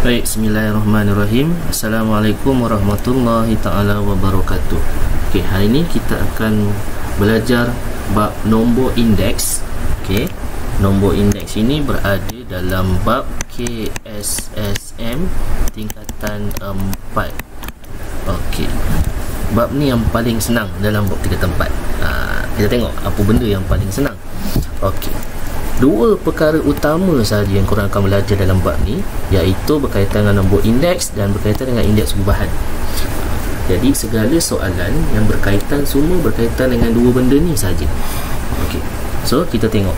Baik, bismillahirrahmanirrahim. Assalamualaikum warahmatullahi ta'ala wabarakatuh. Okey, hari ini kita akan belajar bab nombor indeks. Okey, nombor indeks ini berada dalam bab KSSM tingkatan 4. Okey, bab ni yang paling senang dalam bab tingkatan 4. Kita tengok apa benda yang paling senang. Okey, dua perkara utama sahaja yang korang akan belajar dalam bab ni, iaitu berkaitan dengan nombor indeks dan berkaitan dengan indeks perubahan. Jadi segala soalan yang berkaitan, semua berkaitan dengan dua benda ni sahaja. Okey, so kita tengok.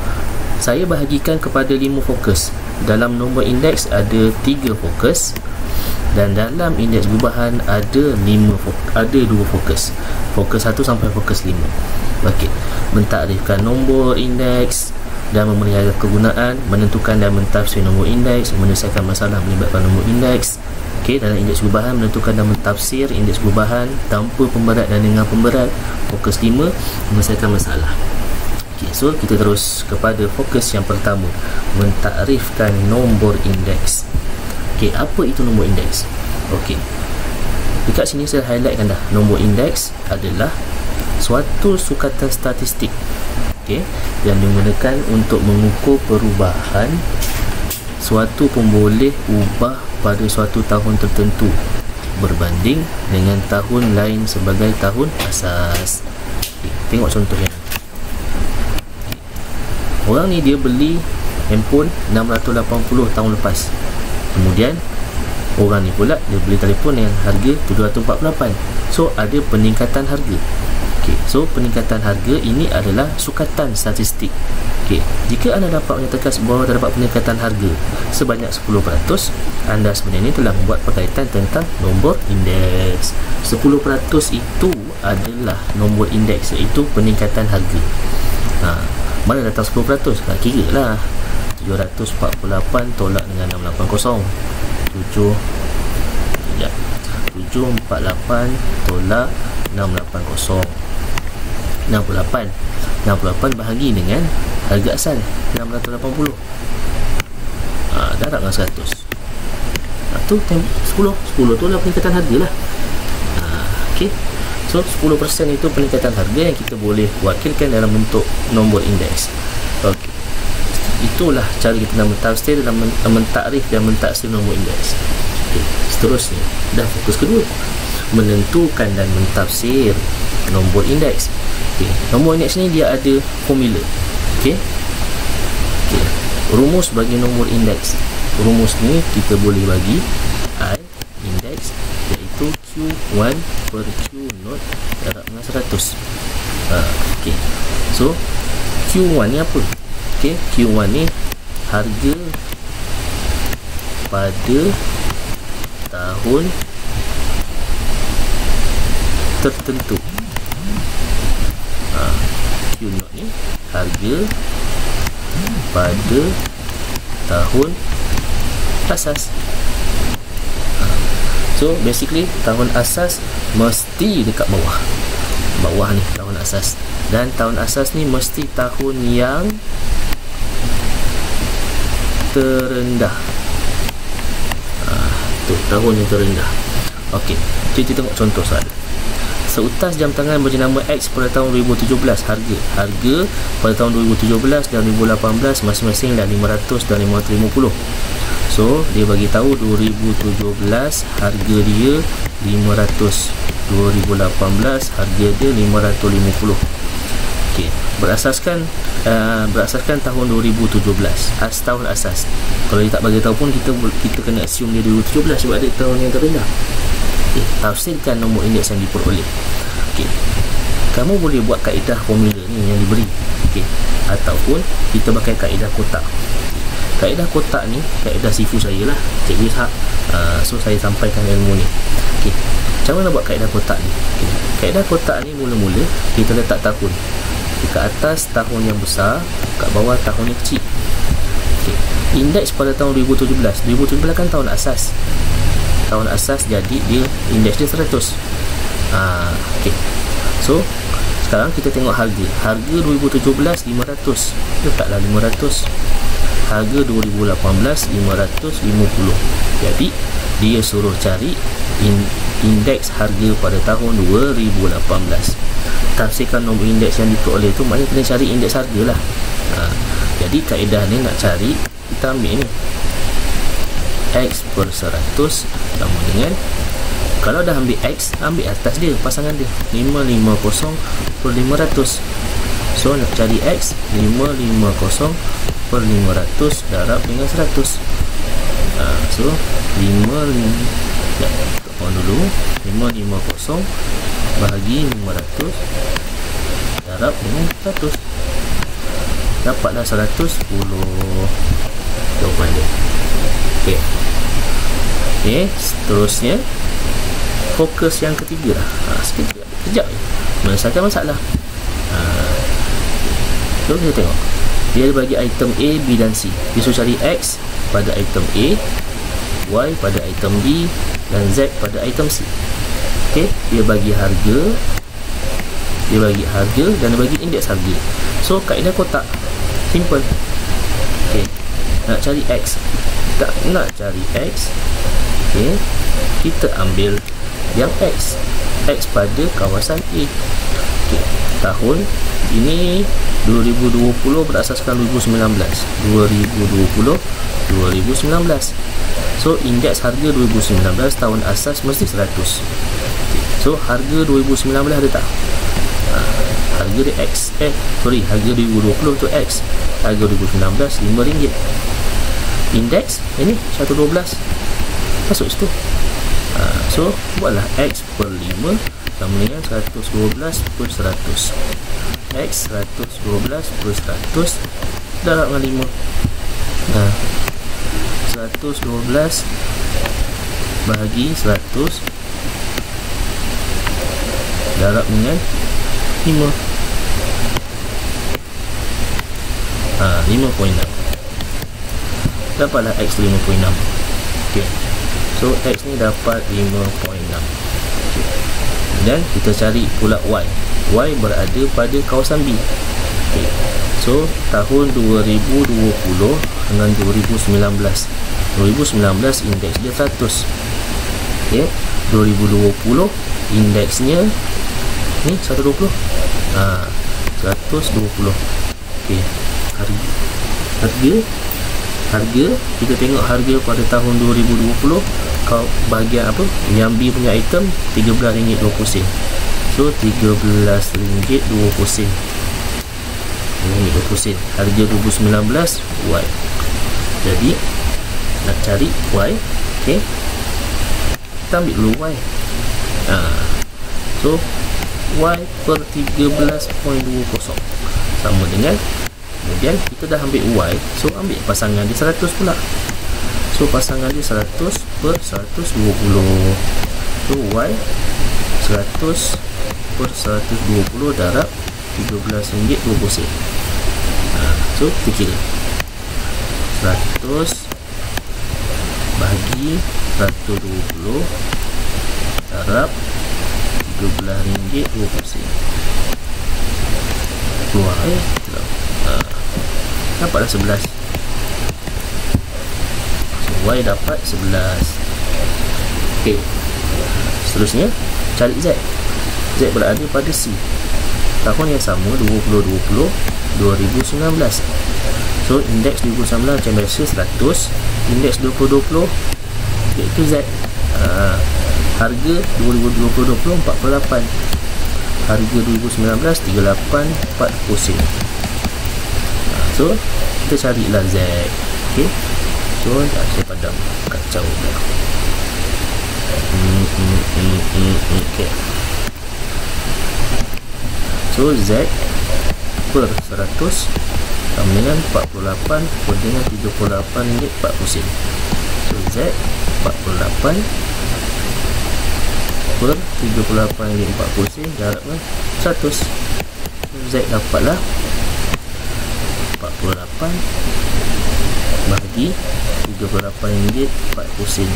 Saya bahagikan kepada 5 fokus. Dalam nombor indeks ada 3 fokus, dan dalam indeks perubahan ada 2 fokus. Fokus 1 sampai fokus 5. Okey, mentakrifkan nombor indeks dan memelihara kegunaan, menentukan dan mentafsir nombor indeks, menyelesaikan masalah melibatkan nombor indeks. Okey, dalam indeks perubahan, menentukan dan mentafsir indeks perubahan tanpa pemberat dan dengan pemberat. Fokus 5, menyelesaikan masalah. Okey, so kita terus kepada fokus yang pertama, mentakrifkan nombor indeks. Okey, apa itu nombor indeks? Okey, dekat sini saya highlightkan dah. Nombor indeks adalah suatu sukatan statistik, okey, yang digunakan untuk mengukur perubahan suatu pemboleh ubah pada suatu tahun tertentu berbanding dengan tahun lain sebagai tahun asas. Okay, tengok contohnya. Orang ni dia beli handphone 680 tahun lepas. Kemudian orang ni pula dia beli telefon yang harga 748. So ada peningkatan harga. Okay, so peningkatan harga ini adalah sukatan statistik. Okay, jika anda dapat menyatakan bahawa terdapat peningkatan harga sebanyak 10%, anda sebenarnya telah membuat perkaitan tentang nombor indeks. 10% itu adalah nombor indeks, iaitu peningkatan harga. Mana datang 10%? Kira lah 748 tolak dengan 680. 748 tolak 680. 68 bahagi dengan harga asal 680. Darab dengan 100. Tu 10 tu lah peningkatan harga lah. Okey, so 10% itu peningkatan harga yang kita boleh wakilkan dalam bentuk nombor indeks. Okey, itulah cara kita nak mentafsir dalam mentakrif dan mentaksir nombor indeks. Okey, seterusnya dah fokus kedua, menentukan dan mentafsir nombor indeks. Okay, nombor indeks ni dia ada formula. Okey. Okey, rumus bagi nombor indeks. Rumus ni kita boleh bagi I indeks, iaitu Q1 per Q naught darab dengan 100. Okey, so Q1 ni apa? Okey, Q1 ni harga pada tahun tertentu. Q naught ni harga pada tahun asas. So basically tahun asas mesti dekat bawah ni tahun asas, dan tahun asas ni mesti tahun yang terendah. Tu tahun yang terendah. Okey, kita tengok contoh soalan. Seutas jam tangan berjenama X pada tahun 2017, harga pada tahun 2017 dan 2018 masing-masing dah 500 dan 550. So dia bagi tahu 2017 harga dia 500, 2018 harga dia 550. Okey, berasaskan tahun 2017 tahun asas. Kalau dia tak bagi tahu pun kita kena assume dia 2017 sebab dia tahun yang terendah. Okay, tafsirkan nombor indeks yang diperoleh. Okey, kamu boleh buat kaedah formula ni yang diberi. Okey, ataupun kita pakai kaedah kotak. Kaedah kotak ni kaedah sifu saya lah, Cikgu Ishak. So saya sampaikan ilmu ni. Okey, macam mana buat kaedah kotak ni? Okay, kaedah kotak ni mula-mula kita letak tahun. Dekat atas tahun yang besar, kat bawah tahun yang kecil. Okey, indeks pada tahun 2017 kan tahun asas. Tahun asas, jadi dia indeks dia 100. Okey, so sekarang kita tengok harga 2017 500. Letaklah 500. harga 2018 550. Jadi dia suruh cari indeks harga pada tahun 2018. Tafsirkan nombor indeks yang diperoleh itu maknanya kena cari indeks harga lah. Jadi kaedah ni nak cari, kita ambil ni X per 100 sama dengan, kalau dah ambil X, ambil atas dia, pasangan dia 550 per 500. So nak cari X, 550 per 500 darab dengan 100. So 550 bahagi 500 darab dengan 100, dapatlah 110 jawapan dia. Okey, seterusnya fokus yang ketiga lah. Sekejap je menyelesaikan masalah. Jom kita tengok. Dia bagi item A, B dan C. Dia suruh cari X pada item A, Y pada item B dan Z pada item C. Okey, dia bagi harga, dan dia bagi indeks harga. So kaedah kotak simple. Okey, nak cari X, tak nak cari X. Okey, kita ambil yang X pada kawasan A. Okey, tahun ini 2020 berasaskan 2019. So indeks harga 2019 tahun asas mesti 100. Okay. So harga 2019 ada tak? Harga dia X. Harga 2020 tu X. Harga 2019 RM5. Indeks ini 112. Masuk situ. So buatlah X per 5 sama dengan 112 per 100. X 112 per 100 darab dengan 5. 112 bahagi 100 darab dengan 5. 5.6. Dapatlah X 5.6. Okay. So X ni dapat 5.6. Okay. Dan kita cari pula Y. Y berada pada kawasan B. Okay. So tahun 2020 dengan 2019 indeks dia 100. Okay. 2020 indeksnya ni 120. 120. Okay. Harga kita tengok harga pada tahun 2020 kau bahagian apa yang B punya item RM13.20. So RM13.20 harga 2019 Y. Jadi nak cari Y. Okay, kita ambil dulu Y. So Y per 13.20 sama dengan, kemudian kita dah ambil Y, so ambil pasangan dia 100 pula. So pasangan dia 100 per 120. So Y 100 per 120 darab RM13.20. So kita kira 100 bahagi 120 darab RM13.20. Keluar dapatlah 11. So Y dapat 11. Ok, seterusnya cari Z. Z berada pada C, tahun yang sama 2020 2019. So indeks 2019 macam biasa 100, indeks 2020 iaitu Z. Harga 2020 48, harga 2019 38.40 sen. So kita carilah Z. Okay, so saya padam kacau dah. Okay, so Z per 100 sama dengan 48 per dengan 38.40 sen. So Z 48 per 38.40 sen darab dengan 100. So Z dapatlah 48 bagi 38.40 sen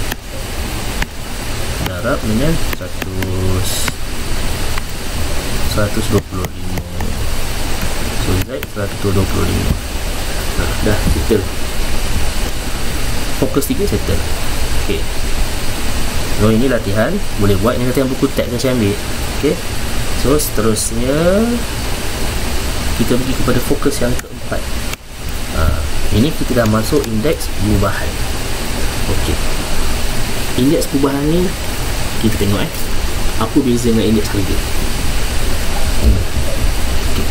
darab dengan 125. So Z 125. Dah settle. fokus 3 settle. Okey. So ini latihan, boleh buat. Ini latihan buku teks yang saya ambil. Okey. So seterusnya kita pergi kepada fokus yang keempat. Ini kita dah masuk indeks perubahan. Okey. Indeks perubahan ni kita tengok apa beza dengan indeks harga. Okay.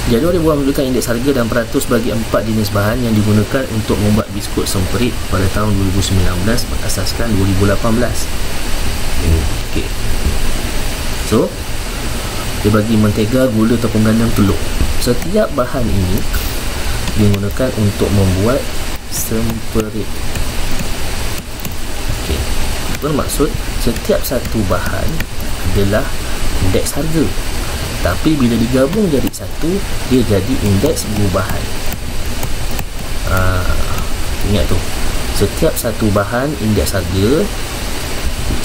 Jadual dibuat menunjukkan indeks harga dan peratus bagi 4 jenis bahan yang digunakan untuk membuat biskut semperit pada tahun 2019 berasaskan 2018. Okay. So dia bagi mentega, gula ataupun gandum, telur. Setiap bahan ini digunakan untuk membuat semperit. Okay. Bermaksud setiap satu bahan adalah indeks harga, tapi bila digabung jadi satu, dia jadi indeks perubahan. Ingat tu, setiap satu bahan indeks harga.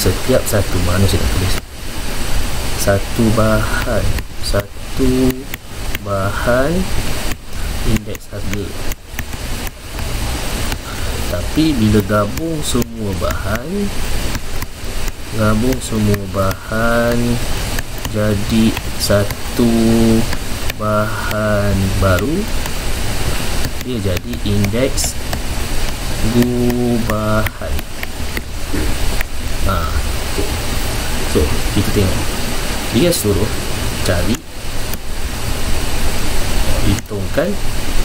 Setiap satu, mana saya nak tulis? Satu bahan indeks harga, tapi bila gabung semua bahan jadi satu bahan baru, dia jadi indeks perubahan. So kita tengok, dia suruh cari, hitungkan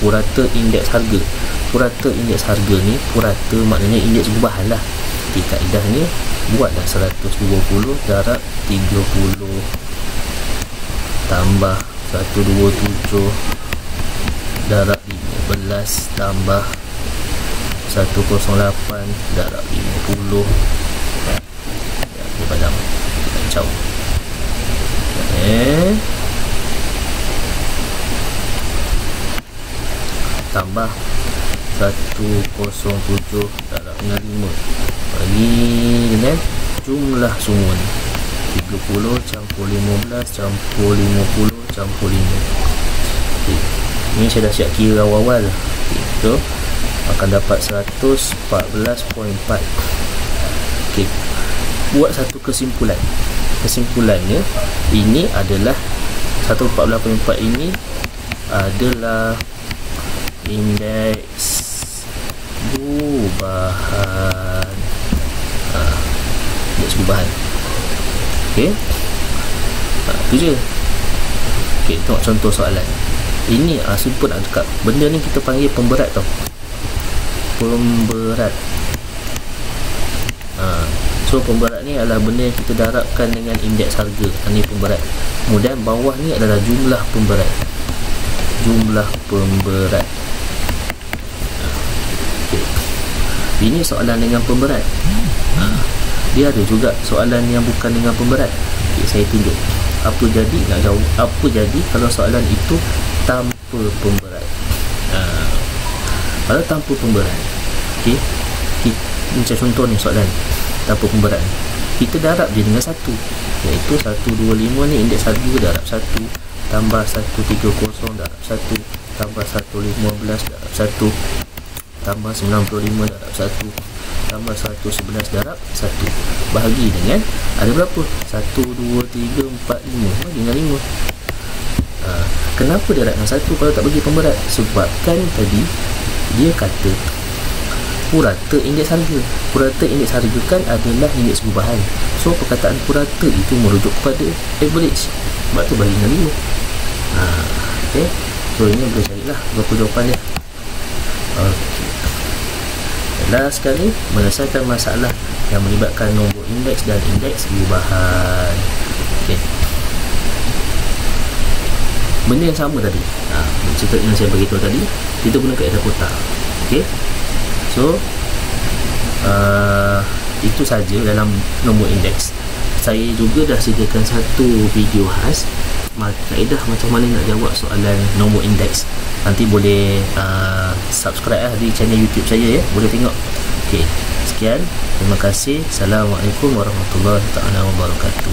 purata indeks harga. Purata indeks harga ni, purata maknanya indeks perubahan lah. Di kaedahnya buatlah 120 darab 30 tambah 127 darab 15 tambah 108 darab 50. Dia padam kacau. Tambah 107 darab 65 bagi dengan jumlah semua ni 30 campur 15 campur 50 campur 5. Okay. Ini saya dah siap kira awal-awal. So akan dapat 114.4. Okay. Buat satu kesimpulan. Kesimpulannya ini adalah 114.4 ini adalah indeks perubahan. Indeks perubahan. Okey. Itu je. Okey, tengok contoh soalan. Ini simple nak cakap. Benda ni kita panggil pemberat tau. Pemberat. So pemberat ni adalah benda yang kita darabkan dengan indeks harga. Ini pemberat. Kemudian bawah ni adalah jumlah pemberat. Jumlah pemberat. Okay. Ini soalan dengan pemberat. Dia ada juga soalan yang bukan dengan pemberat. Okay, saya tunjuk. Apa jadi nak jawab? Apa jadi kalau soalan itu tanpa pemberat? Kalau tanpa pemberat, okay, macam contoh ni soalan tanpa pemberat, kita darab je dengan 1, iaitu 125 ni indeks harga darab 1 tambah 130 darab 1 tambah 115 darab 1 tambah 95 darab 1 tambah 111 darab 1 bahagi dengan ada berapa? 1, 2, 3, 4, 5 bahagi dengan 5. Kenapa darab dengan 1 kalau tak bagi pemberat? Sebab kan tadi dia kata purata indeks harga. Purata indeks harga kan adalah indeks perubahan. So perkataan purata itu merujuk kepada average. Sebab tu bagi dengan 5. Okay. So ini boleh carilah berapa jawapan dia. Okay. Last sekali, menyelesaikan masalah yang melibatkan nombor indeks dan indeks perubahan. Okay. Benda yang sama tadi. Cerita yang saya beritahu tadi, kita guna kaedah kotak. Okay. So itu saja dalam nombor indeks. Saya juga dah sediakan satu video khas kaedah macam mana nak jawab soalan nombor indeks. Nanti boleh subscribe di channel YouTube saya ya, boleh tengok. Okey, sekian, terima kasih. Assalamualaikum warahmatullahi wabarakatuh.